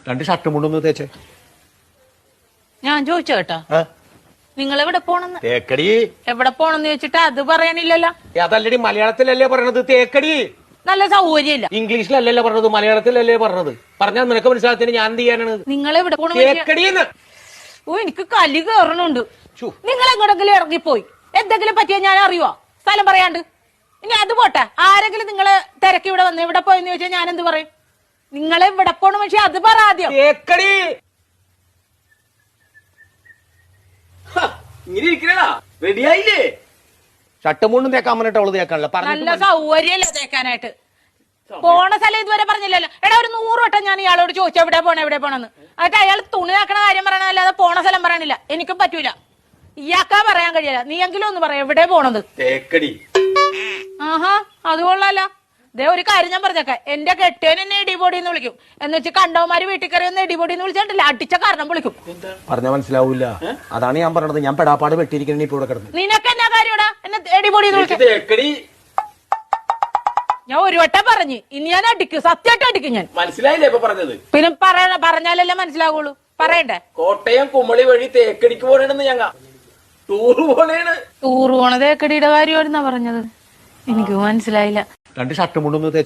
രണ്ട് ഷർട്ടും മുണ്ടൊന്ന് തേച്ചേ. ഞാൻ ചോദിച്ചു കേട്ടാ, നിങ്ങൾ എവിടെ പോണെന്ന്? തേക്കടി. എവിടെ പോണെന്ന് ചോദിച്ചിട്ട് അത് പറയാനില്ലല്ലോ. അതല്ലടി, മലയാളത്തിലല്ലേ പറയണത് തേക്കടി. നല്ല സൗകര്യമില്ല. ഇംഗ്ലീഷിലല്ലല്ലോ പറഞ്ഞത്, മലയാളത്തിലല്ലേ പറഞ്ഞത്. പറഞ്ഞാൽ നിനക്ക് മനസ്സിലാകത്തിന് ഞാൻ എന്ത് ചെയ്യാനാണ്? നിങ്ങൾ എവിടെ പോണ? തേക്കടിന്ന്. ഓ, എനിക്ക് കലി കയറണുണ്ട്. നിങ്ങൾ എങ്ങോട്ടെങ്കിലും ഇറങ്ങിപ്പോയി എന്തെങ്കിലും പറ്റിയാ ഞാൻ അറിയുവോ? സ്ഥലം പറയാണ്ട്. ഇനി അത് പോട്ടെ, ആരെങ്കിലും നിങ്ങള് തിരക്കി ഇവിടെ വന്ന് ഇവിടെ പോയെന്ന് ചോദിച്ചാൽ ഞാൻ എന്ത് പറയും? നിങ്ങളെ ഇവിടെ പോണ പക്ഷെ അത് പറ ആദ്യം. തേക്കടി. ഇങ്ങനെ ഇരിക്കണ റെഡിയായില്ലേ? ഷർട്ടും മുണ്ടും തേക്കാൻ പറഞ്ഞിട്ട് അവള് തേക്കാനല്ല. നല്ല സൗകര്യല്ല തേക്കാനായിട്ട്. പോണ സ്ഥലം ഇതുവരെ പറഞ്ഞില്ലല്ലോ. എടാ, ഒരു 100 വട്ടം ഞാൻ ഇയാളോട് ചോദിച്ചു എവിടെ പോണെന്ന്. എന്നിട്ട് അയാൾ തുണി നാക്കണ കാര്യം പറയണല്ലാതെ പോണ സ്ഥലം പറയണില്ല. എനിക്കും പറ്റൂല. ഇയാൾക്കാ പറയാൻ കഴിയില്ല. നീ എങ്കിലും ഒന്ന് പറയാം എവിടെ പോണത്. തേക്കടി. ആഹാ, അത് കൊള്ളാലോ. ദേ ഒരു കാര്യം ഞാൻ പറഞ്ഞേക്കാം, എന്റെ കെട്ടിയൻ എന്നെ ഇടിപൊടി എന്ന് വിളിക്കും. എന്ന് വെച്ച് കണ്ടവന്മാര് വീട്ടിൽ കയറി ഒന്ന് ഇടിപൊടി എന്ന് വിളിച്ചിട്ടില്ല, അടിച്ച കാരണം വിളിക്കും. പറഞ്ഞാൽ മനസ്സിലാവൂല. അതാണ് ഞാൻ പറഞ്ഞത്. ഞാൻ പെടാപ്പാട് വെട്ടിയിരിക്കണ ഇപ്പൊ ഇവിടെ കിടന്നു. നിനക്ക് എന്നാ കാര്യടാ എന്നെ ഇടിപൊടി എന്ന് വിളിക്കും? തേക്കടി. ഞാൻ ഒരു വട്ടം പറഞ്ഞു, ഇനി ഞാൻ അടിക്കും, സത്യമായിട്ട് അടിക്കും ഞാൻ. മനസ്സിലായില്ലേ ഇപ്പൊ പറഞ്ഞത്? പിന്നെ പറഞ്ഞാലല്ലേ മനസ്സിലാവുള്ളൂ. പറയണ്ടേ? കോട്ടയം കുമളി വഴി തേക്കടിക്ക് പോണേണെന്ന് ഞങ്ങ ടൂറ് പോണേണ്. ടൂറ് പോണത് തേക്കടിയുടെ കാര്യമായിരുന്നാ പറഞ്ഞത്. എനിക്ക് മനസ്സിലായില്ല. രണ്ട് ഷർട്ടും മുണ്ടൊന്ന് തേച്ച്